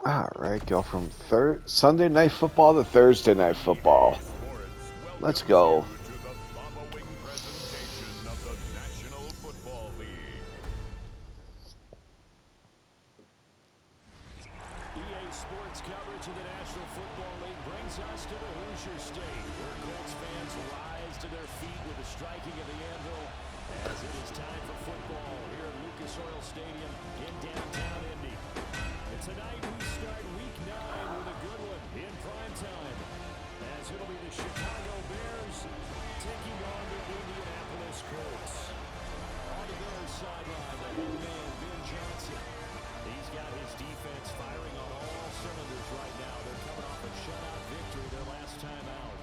All right, go from Sunday night football to Thursday night football. Let's go. To the following presentation of the National Football League. EA Sports coverage of the National Football League brings us to the Hoosier State, where Colts fans rise to their feet with the striking of the anvil as it is time for football here at Lucas Oil Stadium in downtown Indy. And tonight we start Week 9 with a good one in prime time, as it'll be the Chicago Bears taking on the Indianapolis Colts. On the Bears sideline, the head man, Ben Johnson. He's got his defense firing on all cylinders right now. They're coming off a shutout victory their last time out.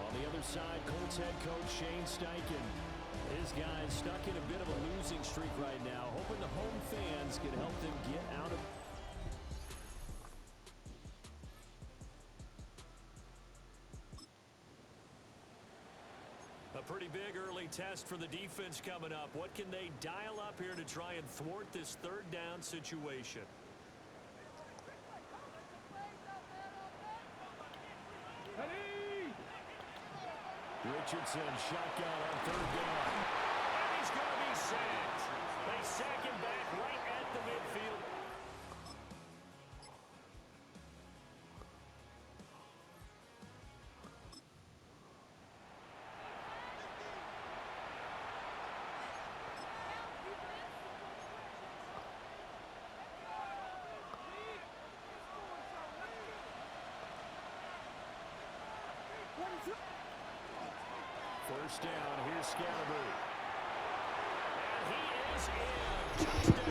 On the other side, Colts head coach Shane Steichen. His guys stuck in a bit of a losing streak right now, hoping the home fans can help them get out of... A pretty big early test for the defense coming up. What can they dial up here to try and thwart this third down situation? Richardson shotgun on third down. And he's going to be sacked. They sack him back right at the midfield. First down, here's Scalaboo. And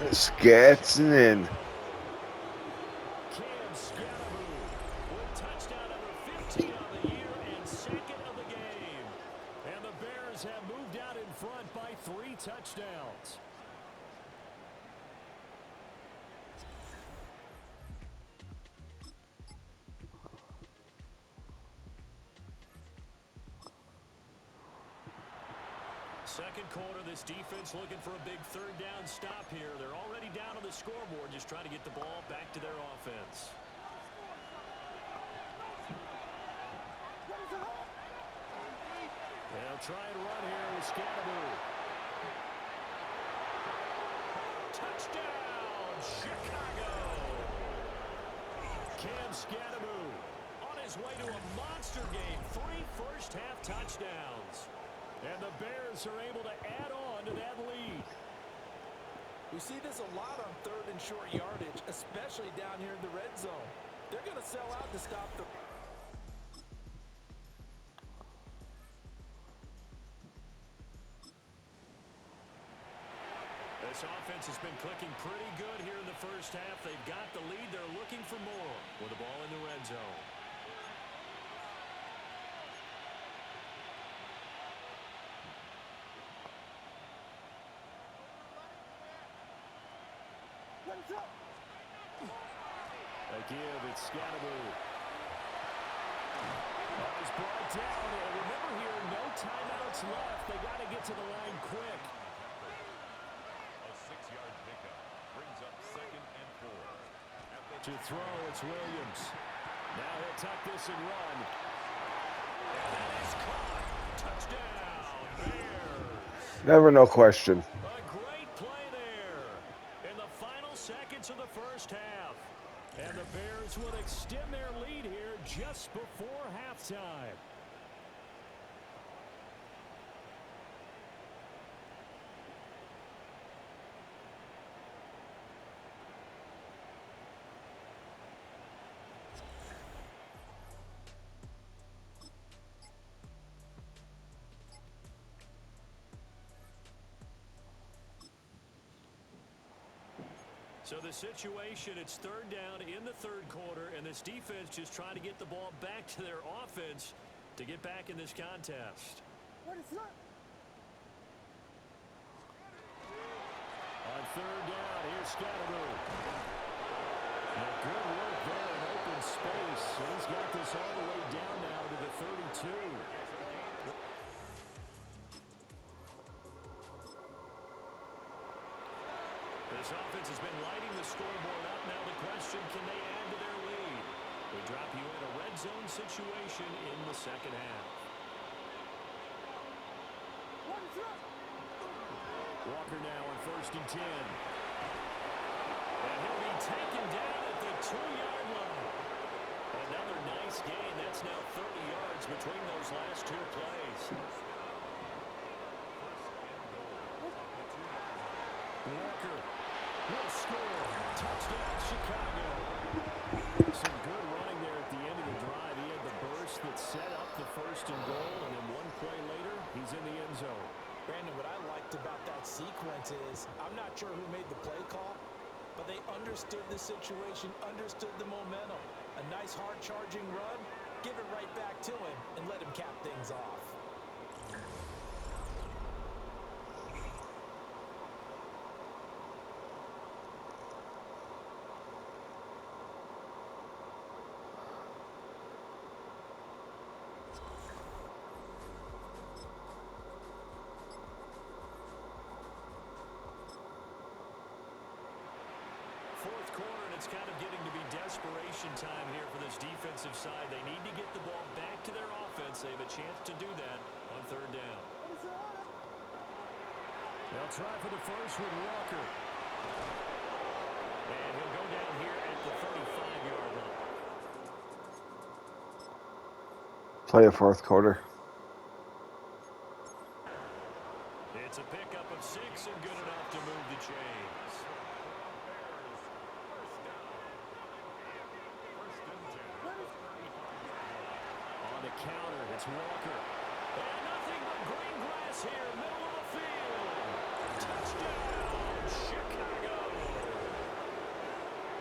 he is in. Gets in. Cam Scalaboo with touchdown number 15 on the year and second of the game. And the Bears have moved out in front by 3 touchdowns. Second quarter, this defense looking for a big third down stop here. They're already down on the scoreboard, just trying to get the ball back to their offense. They'll try and run here with Scalaboo. Touchdown, Chicago! Cam Scalaboo on his way to a monster game. 3 first-half touchdowns. And the Bears are able to add on to that lead. We see this a lot on third and short yardage, especially down here in the red zone. They're going to sell out to stop the... This offense has been clicking pretty good here in the first half. They've got the lead. They're looking for more with the ball in the red zone. Again, it's Scalaboo. He's brought down. And remember here, no timeouts left. They got to get to the line quick. A 6-yard pickup brings up 2nd and 4. To throw, it's Williams. Now he'll tuck this and run. And that is caught. Touchdown, Bears. Never no question. A great play there in the final seconds of the first half. And the Bears will extend their lead here just before halftime. So the situation, it's third down in the third quarter, and this defense just trying to get the ball back to their offense to get back in this contest. On third down, here's Scalaboo. Good work there in open space. He's got this all the way down now to the 32. This offense has been lighting the scoreboard up. Now the question, can they zone situation in the second half. Walker now on 1st and 10. And he'll be taken down at the 2-yard line. Another nice gain. That's now 30 yards between those last 2 plays. Walker will score. Touchdown, Chicago. Some good running there at the end of the drive. He had the burst that set up the 1st and goal, and then 1 play later, he's in the end zone. Brandon, what I liked about that sequence is I'm not sure who made the play call, but they understood the situation, understood the momentum. A nice hard-charging run, give it right back to him, and let him cap things off. Fourth quarter, and it's kind of getting to be desperation time here for this defensive side. They need to get the ball back to their offense. They have a chance to do that on 3rd down. They'll try for the first with Walker. And he'll go down here at the 35-yard line. Play a 4th quarter. It's a pickup of 6 and good enough to move the chains. Counter, it's Walker. And nothing but green grass here, middle of the field. Touchdown, Chicago.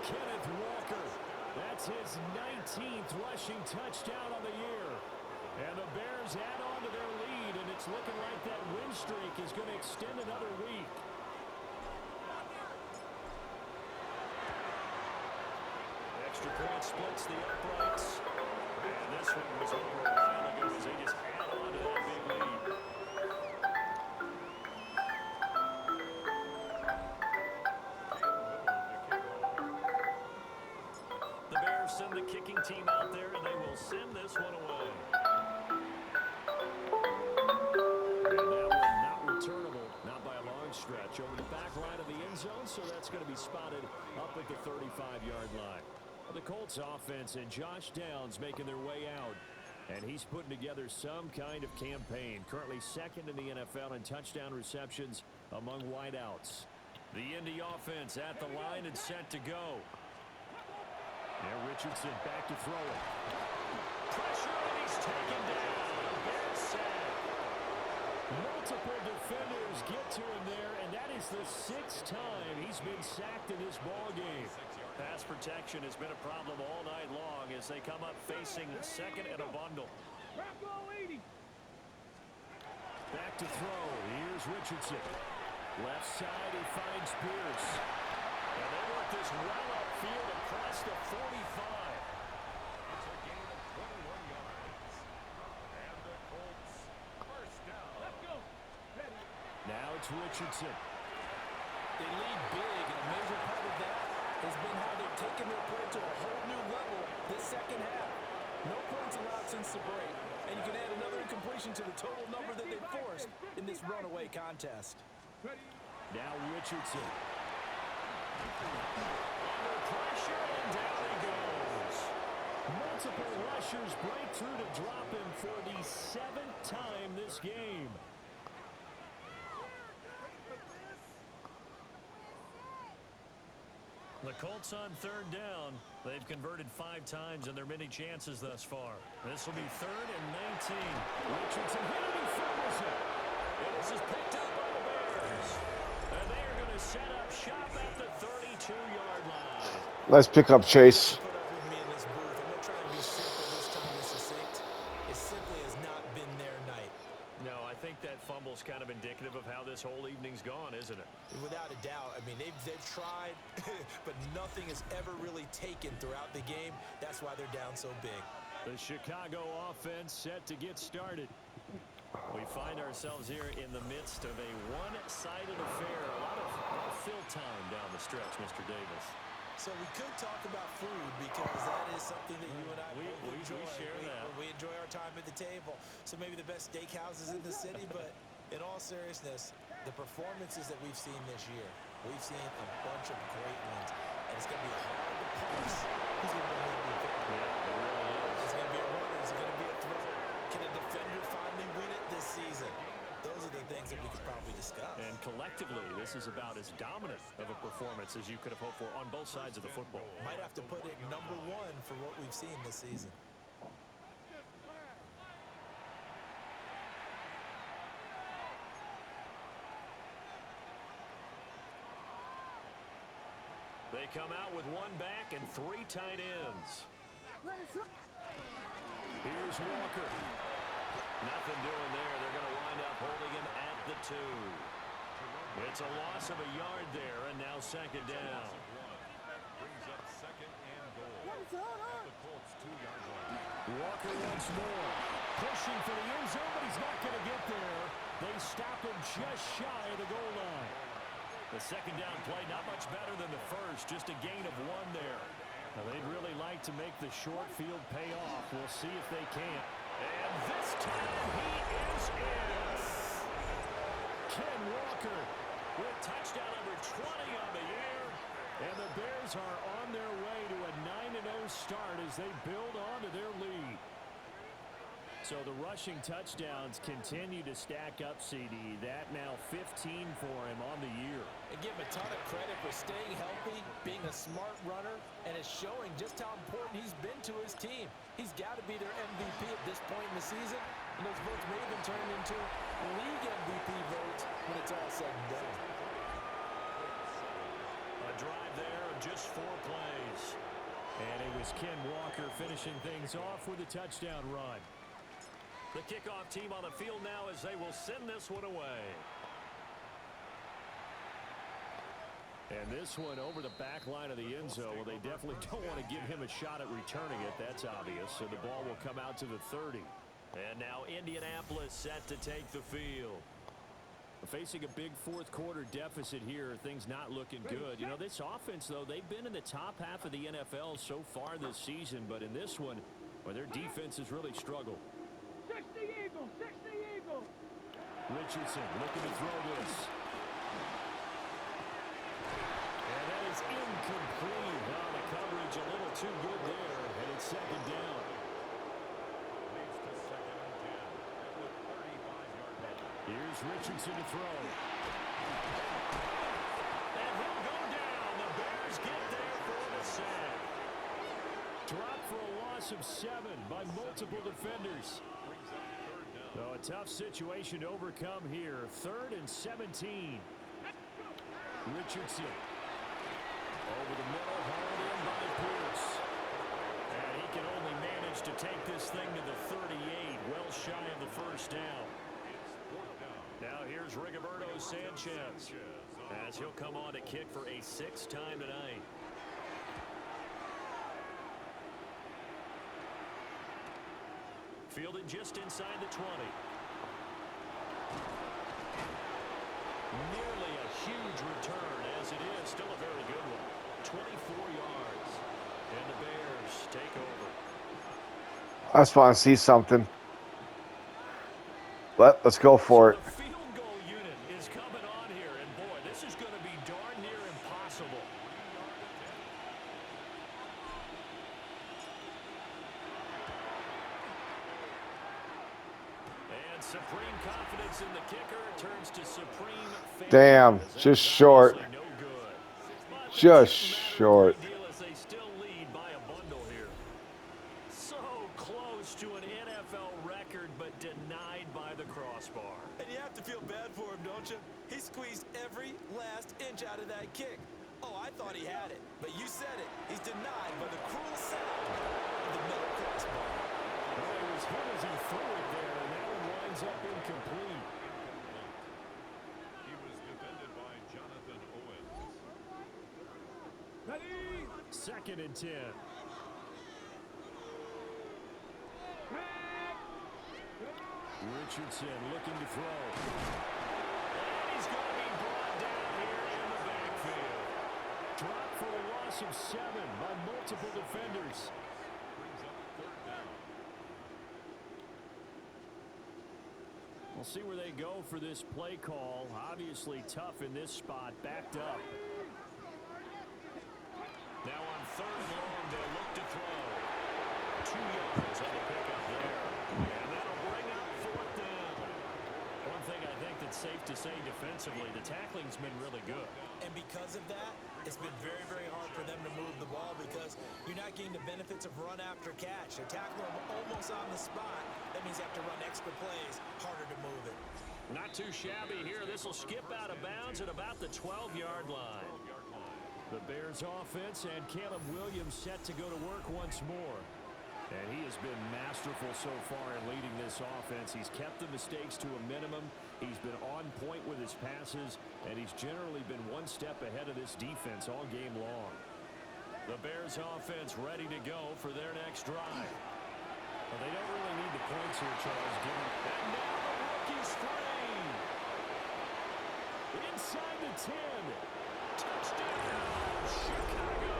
Kenneth Walker. That's his 19th rushing touchdown on the year. And the Bears add on to their lead, and it's looking like that win streak is going to extend another week. Extra point splits the uprights. And this one was over a while ago as they just add on to that big lead. The Bears send the kicking team out there, and they will send this one away. And that one not returnable, not by a long stretch. Over the back line of the end zone, so that's going to be spotted up at the 35-yard line. The Colts offense and Josh Downs making their way out. And he's putting together some kind of campaign. Currently 2nd in the NFL in touchdown receptions among wideouts. The Indy offense at the line and set to go. Now Richardson back to throw it. Pressure, and he's taken down. Bears sack. Multiple defenders get to him there, and that is the 6th time he's been sacked in this ballgame. Pass protection has been a problem all night long as they come up facing 2nd and a bundle. Back to throw. Here's Richardson. Left side, he finds Pierce. And they work this well upfield across the 45. It's a gain of 21 yards. And the Colts first down. Let's go. Now it's Richardson. They lead big, and a major part of that has been how they've taken their play to a whole new level this second half. No points allowed since the break, and you can add another incompletion to the total number that they forced in this runaway contest. Now Richardson. Under pressure, and down he goes. Multiple rushers break through to drop him for the 7th time this game. The Colts on 3rd down. They've converted 5 times in their many chances thus far. This will be 3rd and 19. Richardson hit it and fumbles it. And this is picked up by the Bears. And they are going to set up shop at the 32-yard line. Nice pickup, Chase. Put up with me in this booth. I'm not trying to be simple this time, Mr. Succinct. It simply has not been their night. No, I think that fumble's kind of indicative of how this whole evening's gone, isn't it? Without a doubt. I mean, they've tried, but nothing has ever really taken throughout the game. That's why they're down so big. The Chicago offense set to get started. We find ourselves here in the midst of a one-sided affair. A lot of fill time down the stretch, Mr. Davis. So we could talk about food because that is something that you and I both enjoy. We share that. We enjoy our time at the table. So maybe the best steakhouses in the city, but in all seriousness, the performances that we've seen this year, we've seen a bunch of great ones. And it's going to be hard to parse who's going to win the MVP. Is it going to be a runner? Is it going to be a thrower? Can a defender finally win it this season? Those are the things that we could probably discuss. And collectively, this is about as dominant of a performance as you could have hoped for on both sides of the football. Might have to put it number one for what we've seen this season. They come out with one back and 3 tight ends. Here's Walker. Nothing doing there. They're going to wind up holding him at the 2. It's a loss of a yard there, and now second down. Brings up second and goal. At the Colts 2-yard line. Walker once more. Pushing for the end zone, but he's not going to get there. They stop him just shy of the goal line. The second down play not much better than the first, just a gain of 1 there. Now, they'd really like to make the short field pay off. We'll see if they can. And this time he is in. Ken Walker with touchdown number 20 on the year. And the Bears are on their way to a 9-0 start as they build on to their lead. So the rushing touchdowns continue to stack up, CD. That now 15 for him on the year. And give him a ton of credit for staying healthy, being a smart runner, and it's showing just how important he's been to his team. He's got to be their MVP at this point in the season, and those votes may have been turned into league MVP votes when it's all said and done. A drive there of just 4 plays. And it was Ken Walker finishing things off with a touchdown run. The kickoff team on the field now as they will send this one away. And this one over the back line of the end zone. Well, they definitely don't want to give him a shot at returning it. That's obvious. So the ball will come out to the 30. And now Indianapolis set to take the field. Facing a big fourth quarter deficit here. Things not looking good. You know, this offense, though, they've been in the top half of the NFL so far this season. But in this one, well, their defense has really struggled. 60 Eagle, 60 Eagle. Richardson looking to throw this. And that is incomplete. Well, the coverage a little too good there, and it's second down. Leads to second and 10 at the 35-yard line. Here's Richardson to throw. And he'll go down. The Bears get there for the sack. Dropped for a loss of 7 by multiple defenders. So a tough situation to overcome here. 3rd and 17. Richardson. Over the middle, hauled in by Pierce. And he can only manage to take this thing to the 38, well shy of the first down. Now here's Rigoberto Sanchez as he'll come on to kick for a 6th time tonight. Fielded just inside the 20. Nearly a huge return, as it is still a very good one. 24 yards. And the Bears take over. I just want to see something. Let's go for it. The field goal unit is coming on here, and boy, this is going to be darn near impossible. And supreme confidence in the kicker turns to supreme failure. Damn, just short. No good. But Just the short. deal is they still lead by a bundle here. So close to an NFL record, but denied by the crossbar. And you have to feel bad for him, don't you? He squeezed every last inch out of that kick. Oh, I thought he had it, but you said it. He's denied by the cruel sound of the middle crossbar. Well, he was hit as he threw it there, and that one winds up incomplete. He was defended by Jonathan Owens. Ready? 2nd and 10. Richardson looking to throw. And he's going to be brought down here in the backfield. Dropped for a loss loss of 7 by multiple defenders. Brings up third down. We'll see where they go for this play call. Obviously tough in this spot, backed up. Now on third and long, they'll look to throw. 2 yards on the pickup there. And that'll bring up fourth down. One thing I think that's safe to say defensively, the tackling's been really good. And because of that, it's been very, very hard for them to move the ball because you're not getting the benefits of run after catch. They tackle them almost on the spot. That means you have to run extra plays, harder to move it. Not too shabby here. This will skip out of bounds at about the 12-yard line. The Bears offense and Caleb Williams set to go to work once more. And he has been masterful so far in leading this offense. He's kept the mistakes to a minimum. He's been on point with his passes, and he's generally been one step ahead of this defense all game long. The Bears offense ready to go for their next drive. Well, they don't really need the points here, Charles. And now the rookie's free. Inside the 10. Touchdown, Chicago.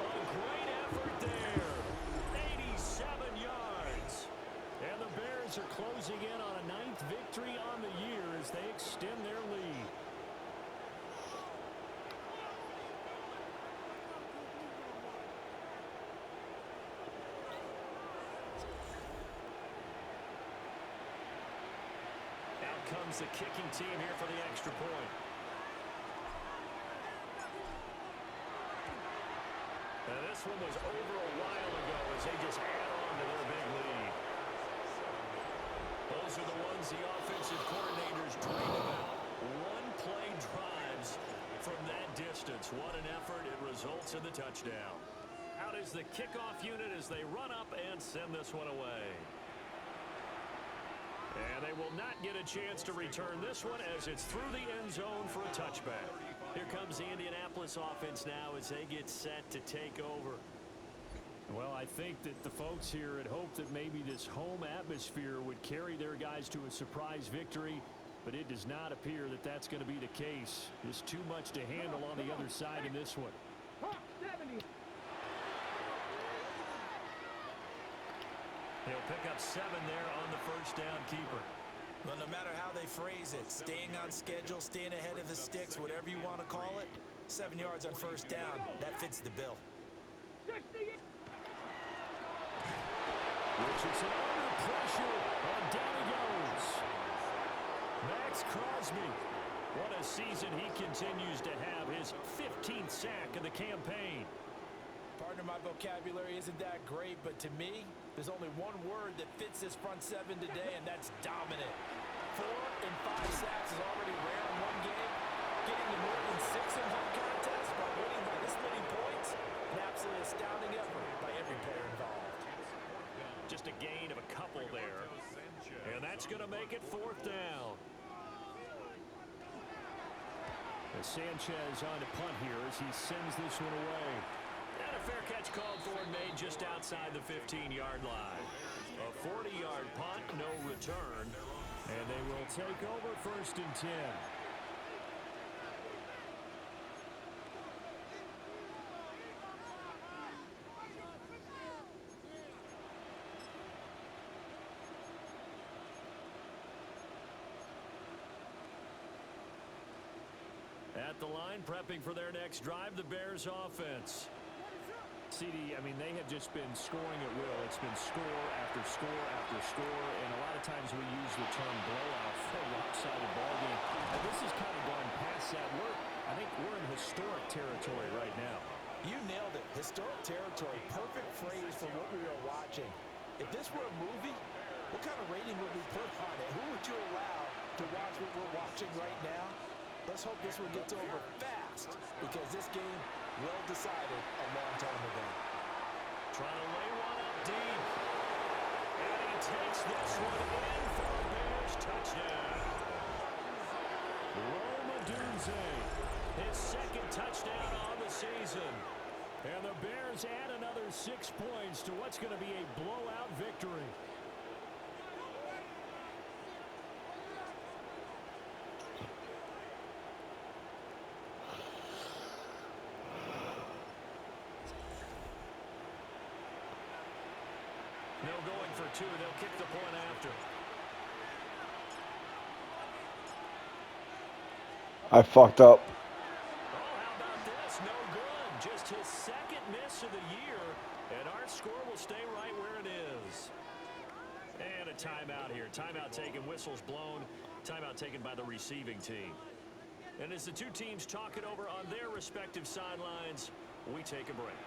A great effort there. 87 yards. And the Bears are closing in on a 9th victory on the year as they extend their lead. Out comes the kicking team here for the extra point. Now this one was over a while ago as they just add on to their big lead. Those are the ones the offensive coordinators dream about. One-play drives from that distance. What an effort. It results in the touchdown. Out is the kickoff unit as they run up and send this one away. And they will not get a chance to return this one as it's through the end zone for a touchback. Here comes the Indianapolis offense now as they get set to take over. Well, I think that the folks here had hoped that maybe this home atmosphere would carry their guys to a surprise victory, but it does not appear that that's going to be the case. There's too much to handle on the other side in this one. 70. He'll pick up 7 there on the first down keeper. Well, no matter how they phrase it, staying on schedule, staying ahead of the sticks, whatever you want to call it, 7 yards on first down, that fits the bill. 60. Richardson under pressure, and down he goes. Max Crosby. What a season he continues to have, his 15th sack of the campaign. Partner, my vocabulary isn't that great, but to me, there's only one word that fits this front seven today, and that's dominant. 4 and 5 sacks is already rare in one game. Getting to more than 6 in one contest by winning by this many points, an absolutely astounding effort by every player involved. Just a gain of a couple there. And that's going to make it 4th down. As Sanchez on to punt here as he sends this one away. And a fair catch called for and made just outside the 15-yard line. A 40-yard punt, no return. And they will take over 1st and 10. At the line, prepping for their next drive, the Bears offense. CD, I mean, they have just been scoring at will. It's been score after score after score, and a lot of times we use the term blowout for a lopsided ballgame. And this has kind of gone past that. I think we're in historic territory right now. You nailed it. Historic territory. Perfect phrase for what we are watching. If this were a movie, what kind of rating would we put on it? Who would you allow to watch what we're watching right now? Let's hope this one gets over fast, because this game well decided a long time ago. Trying to lay one up deep. And he takes this one in for a Bears touchdown. Roma Dunze, his 2nd touchdown on the season. And the Bears add another 6 points to what's going to be a blowout victory. 2. They'll kick the point after. I fucked up. Oh, how about this? No good. Just his second miss of the year, and our score will stay right where it is. And a timeout here. Timeout taken, whistles blown. Timeout taken by the receiving team. And as the two teams talk it over on their respective sidelines, we take a break.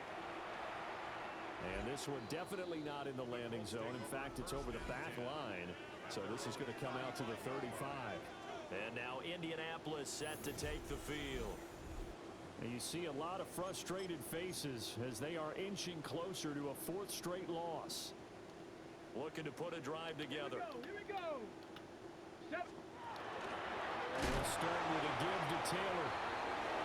And this one definitely not in the landing zone. In fact, it's over the back line. So this is going to come out to the 35. And now Indianapolis set to take the field. And you see a lot of frustrated faces as they are inching closer to a 4th straight loss. Looking to put a drive together. Here we go. Step. We'll start with a give to Taylor.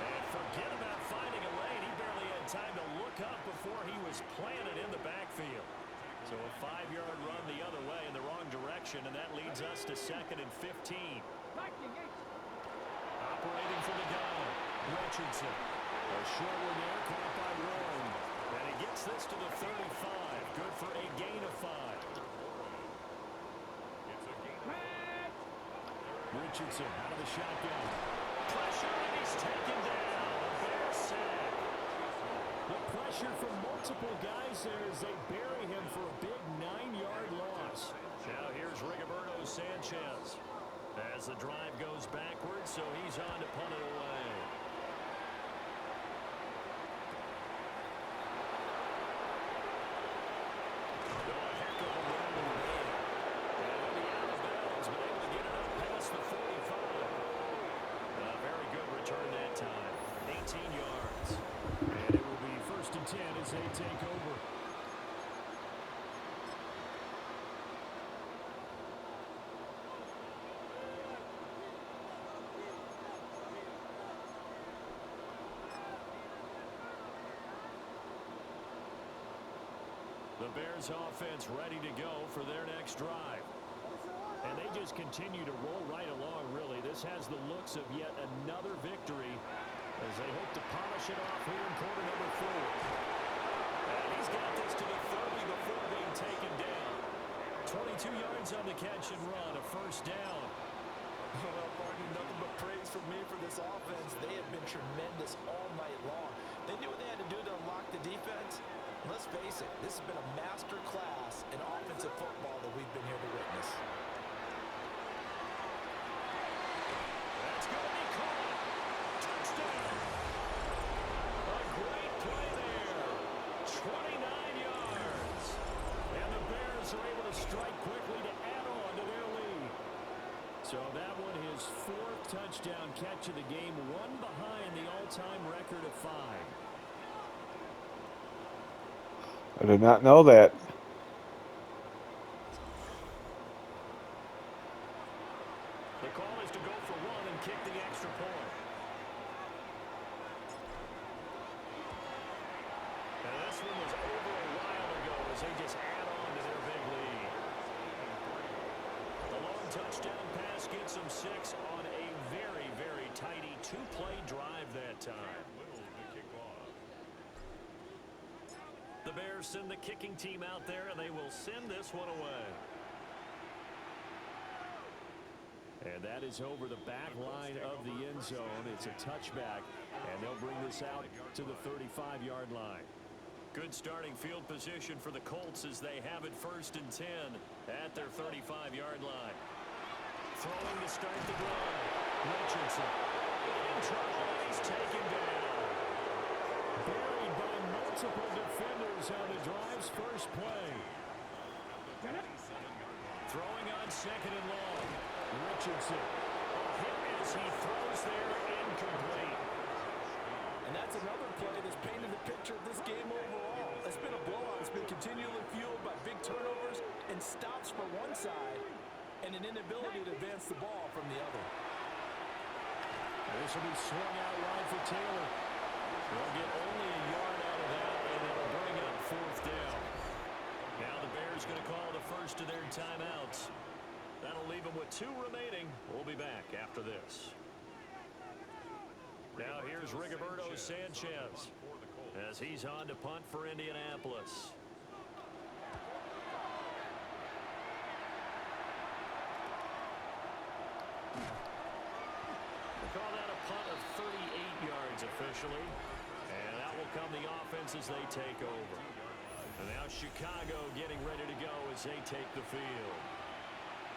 And forget about finding a lane. He barely had time to look up before he was planted in the backfield. So a 5-yard run the other way in the wrong direction, and that leads us to 2nd and 15. Operating from the gun, Richardson. A short one there, caught by Warren. And he gets this to the 35. Good for a gain of 5. Richardson out of the shotgun. Pressure, and he's taken down. A Bear sack. The pressure from multiple guys there as they bury him for a big 9-yard loss. Now here's Rigoberto Sanchez. As the drive goes backwards, so he's on to punt it away. A heck of a run there. And he'll be out of bounds, but able to get it up past the 45. A very good return that time. 18 yards. And it will be 1st and 10 as they take over. The Bears offense ready to go for their next drive. And they just continue to roll right along, really. This has the looks of yet another victory as they hope to polish it off here in quarter number 4. And he's got this to the 30 before being taken down. 22 yards on the catch and run, a 1st down. Well, Barton, nothing but praise from me for this offense. They have been tremendous all night long. They knew what they had to do to unlock the defense. Let's face it, this has been a master class in offensive football that we've been here to witness. That's going to be caught. Touchdown. A great play there. 29 yards. And the Bears are able to strike quickly to add on to their lead. So that one, his 4th touchdown catch of the game, one behind the all-time record of 5. I did not know that. The call is to go for 1 and kick the extra point. And this one was over a while ago as they just add on to their big lead. The long touchdown pass gets them 6 on a very, very tidy 2-play drive that time. The Bears send the kicking team out there, and they will send this one away. And that is over the back line of the end zone. It's a touchback, and they'll bring this out to the 35-yard line. Good starting field position for the Colts as they have it 1st and 10 at their 35-yard line. Throwing to start the drive. Richardson in trouble. He's taken down. Buried by multiple defenders on the drive's 1st play. Throwing on 2nd and long. Richardson. A hit as he throws there, incomplete. And that's another play that's painted the picture of this game overall. It's been a blowout. It's been continually fueled by big turnovers and stops for one side and an inability to advance the ball from the other. This will be swung out wide for Taylor. They'll get only a yard out of that, and it'll bring up 4th down. Now the Bears going to call the first of their timeouts. That'll leave them with 2 remaining. We'll be back after this. Now here's Rigoberto Sanchez as he's on to punt for Indianapolis. initially. And that will come the offense as they take over. And now Chicago getting ready to go as they take the field.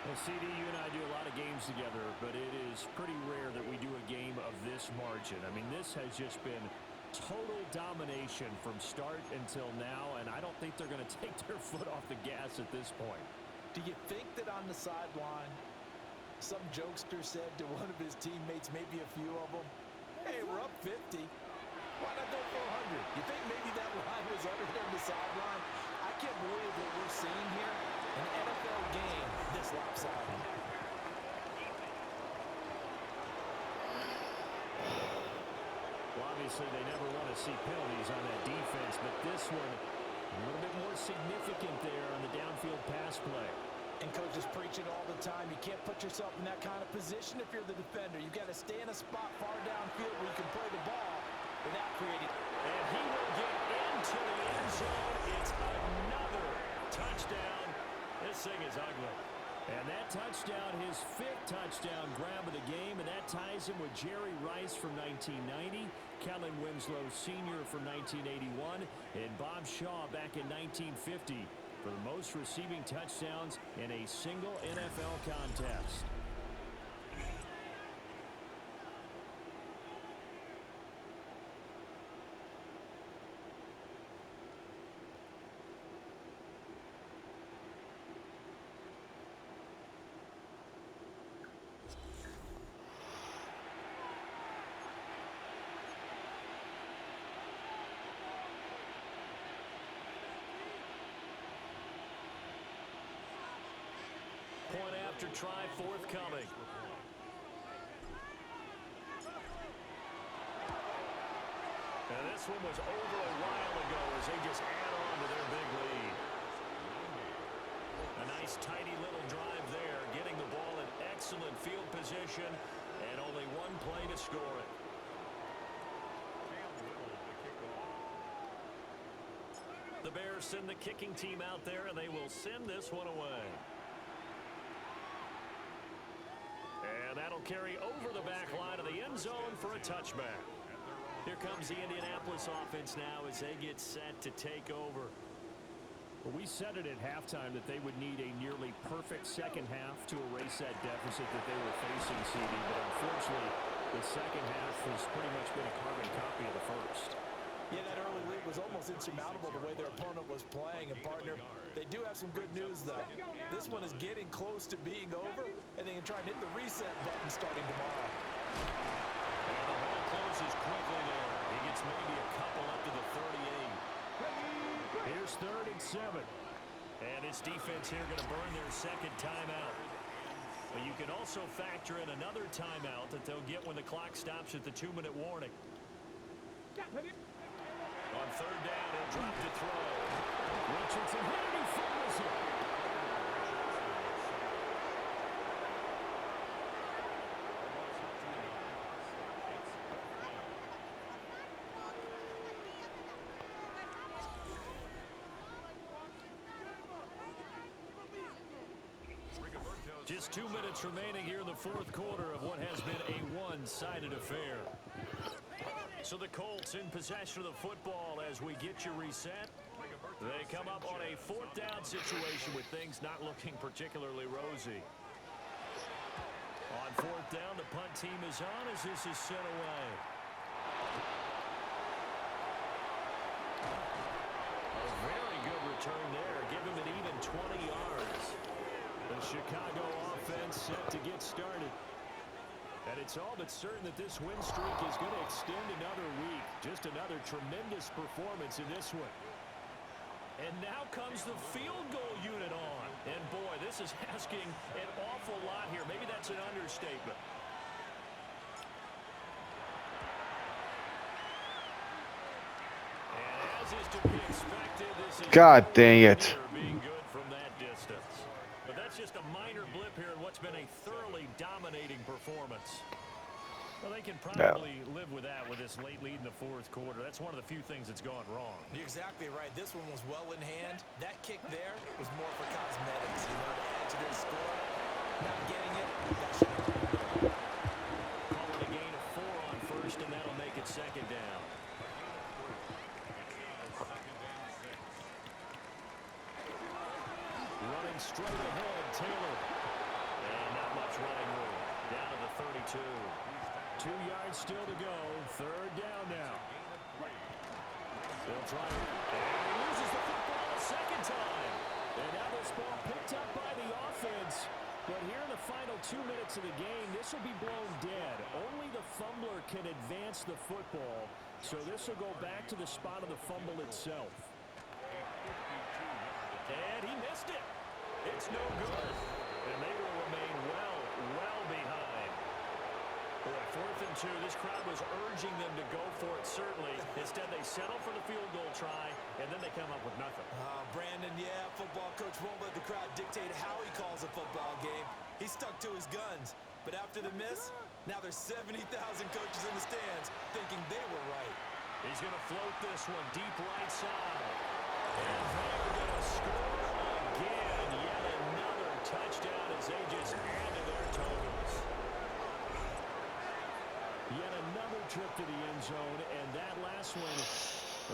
Well, CD, you and I do a lot of games together, but it is pretty rare that we do a game of this margin. I mean, this has just been total domination from start until now, and I don't think they're going to take their foot off the gas at this point. Do you think that on the sideline, some jokester said to one of his teammates, maybe a few of them, hey, we're up 50. Why not go for 100? You think maybe that line was uttered on the sideline? I can't believe what we're seeing here. An NFL game this lopsided. Well, obviously, they never want to see penalties on that defense, but this one a little bit more significant there on the downfield pass play. And coaches preach it all the time. You can't put yourself in that kind of position if you're the defender. You've got to stay in a spot far downfield where you can play the ball without creating. And he will get into the end zone. It's another touchdown. This thing is ugly. And that touchdown, his 5th touchdown grab of the game, and that ties him with Jerry Rice from 1990, Kellen Winslow Sr. from 1981, and Bob Shaw back in 1950 for the most receiving touchdowns in a single NFL contest. Point after try forthcoming. And this one was over a while ago as they just add on to their big lead. A nice tidy little drive there, getting the ball in excellent field position, and only one play to score it. The Bears send the kicking team out there, and they will send this one away. And that'll carry over the back line of the end zone for a touchback. Here comes the Indianapolis offense now as they get set to take over. Well, we said it at halftime that they would need a nearly perfect second half to erase that deficit that they were facing, CD, but unfortunately, the second half has pretty much been a carbon copy of the first. Yeah, that early lead was almost insurmountable the way their opponent was playing. And, partner, they do have some good news, though. This one is getting close to being over, and they can try and hit the reset button starting tomorrow. And the ball closes quickly there. He gets maybe a couple up to the 38. Here's 3rd and 7. And this defense here going to burn their second timeout. But you can also factor in another timeout that they'll get when the clock stops at the 2-minute warning. On 3rd down, he'll drop to throw. Richardson hit and he fumbles it. Just 2 minutes remaining here in the 4th quarter of what has been a one-sided affair. So the Colts in possession of the football as we get you reset. They come up on a 4th down situation with things not looking particularly rosy. On 4th down, the punt team is on as this is sent away. A very good return there. Give him an even 20 yards. The Chicago offense set to get started. And it's all but certain that this win streak is going to extend another week. Just another tremendous performance in this one. And now comes the field goal unit on. And boy, this is asking an awful lot here. Maybe that's an understatement. And as is to be expected, this is God dang it. being good from that distance. But that's just a minor blip here in what's been a thoroughly dominating performance. Well, they can probably live with that with this late lead in the 4th quarter. That's one of the few things that's gone wrong. You're exactly right. This one was well in hand. That kick there was more for cosmetics, to add to their score. Not getting it, that should Calling a gain of 4 on 1st, and that'll make it 2nd down. straight ahead, Taylor. And not much running room. Down to the 32. 2 yards still to go. Third down now. They'll try it. And he loses the football a second time. And now this ball picked up by the offense. But here in the final 2 minutes of the game, this will be blown dead. Only the fumbler can advance the football. So this will go back to the spot of the fumble itself. And he missed it. It's no good. And they will remain well behind. Boy, 4th and 2. This crowd was urging them to go for it, certainly. Instead, they settle for the field goal try, and then they come up with nothing. Brandon, yeah, football coach won't let the crowd dictate how he calls a football game. He stuck to his guns. But after the miss, now there's 70,000 coaches in the stands thinking they were right. He's going to float this one deep right side. And they're going to score again. Yet another touchdown as they just add to their totals. Yet another trip to the end zone, and that last one,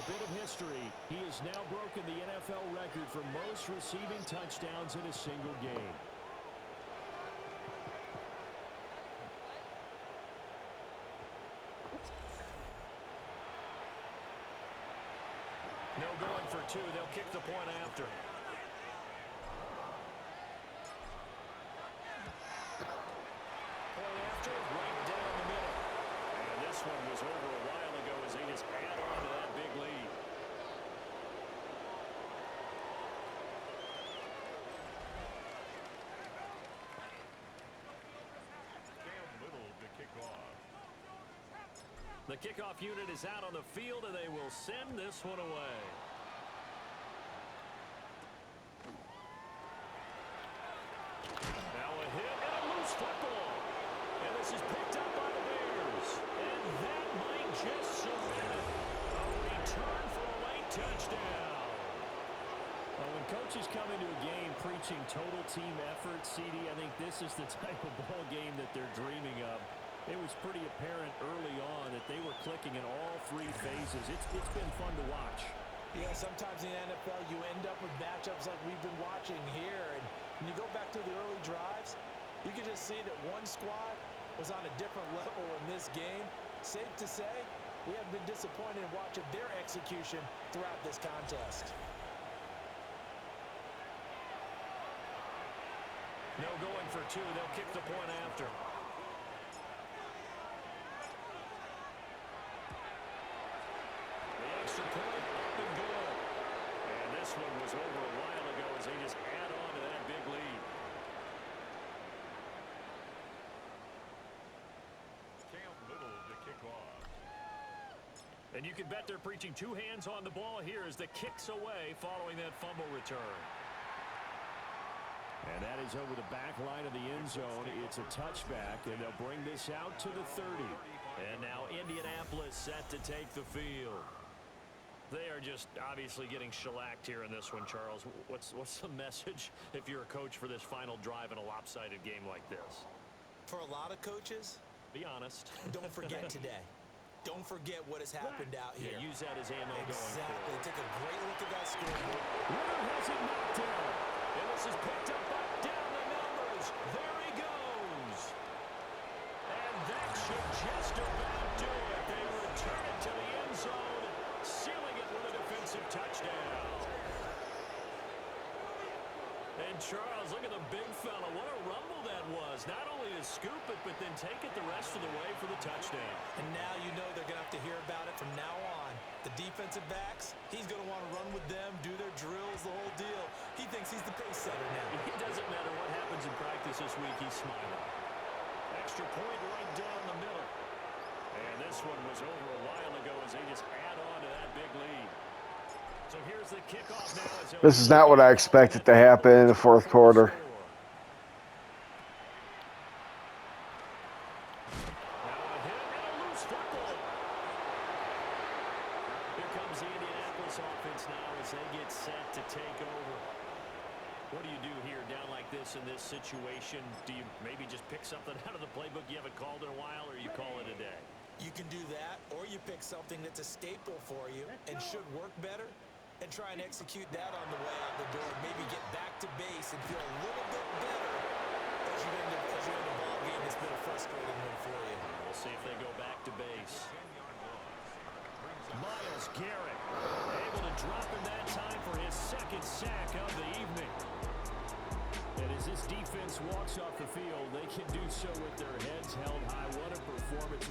a bit of history. He has now broken the NFL record for most receiving touchdowns in a single game. No going for 2. They'll kick the point after. Point after, right down the middle. And this one was over a while ago as they just add on to that big lead. The kickoff unit is out on the field, and they will send this one away. Now a hit and a loose football. And this is picked up by the Bears. And that might just cement it. A return for a late touchdown. Well, when coaches come into a game preaching total team effort, CD, I think this is the type of ball game that they're dreaming of. It was pretty apparent early on that they were clicking in all 3 phases. It's been fun to watch. Yeah, sometimes in the NFL you end up with matchups like we've been watching here. And when you go back to the early drives, you can just see that one squad was on a different level in this game. Safe to say, we have been disappointed in watching their execution throughout this contest. No going for 2. They'll kick the point after. Extra point, up and good. And this one was over a while ago as they just add on to that big lead. Camp Little to kick off. And you can bet they're preaching 2 hands on the ball here as the kick's away following that fumble return. And that is over the back line of the end zone. It's a touchback, and they'll bring this out to the 30. And now Indianapolis set to take the field. They are just obviously getting shellacked here in this one, Charles. What's the message if you're a coach for this final drive in a lopsided game like this? For a lot of coaches, be honest. don't forget today. Don't forget what has happened out here. Yeah, use that as ammo going Exactly. forward. Take a great look at that scoreboard. Where has it knocked down? And this is picked up by down the numbers. There he goes. And that should just about do it. They return it to the end zone, sealing it with a defensive touchdown. And Charles, look at the big fella. What a rumble that was. Not only to scoop it, but then take it the rest of the way for the touchdown. And now you know they're going to have to hear about it from now on. The defensive backs, he's going to want to run with them, do their drills, the whole deal. He thinks he's the pace setter now. It doesn't matter what happens in practice this week, he's smiling. Extra point right down the middle. And this one was over a while ago as they just add on to that big lead. So here's the kickoff now. This is not what I expected to happen in the 4th quarter. What do you do here down like this in this situation? Do you maybe just pick something out of the playbook you haven't called in a while, or you call it a day? You can do that, or you pick something that's a staple for you and should work better. and try and execute that on the way out the door. Maybe get back to base and feel a little bit better as you end a ball game that's been a frustrating one for you. We'll see if they go back to base. Myles Garrett able to drop in that time for his second sack of the evening. And as this defense walks off the field, they can do so with their heads held high. What a performance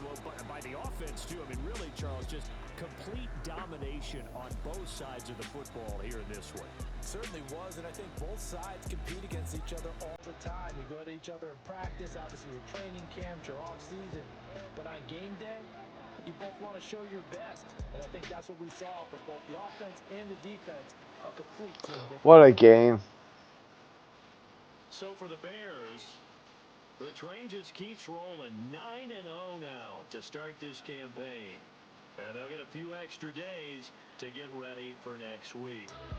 by the offense, too. I mean, really, Charles, just complete domination on both sides of the football here in this one. Certainly was, and I think both sides compete against each other all the time. You go at each other in practice, obviously your training camp, your off season, but on game day, you both want to show your best, and I think that's what we saw from both the offense and the defense. A complete team difference. What a game. So for the Bears, the train just keeps rolling 9-0 now to start this campaign. And they'll get a few extra days to get ready for next week.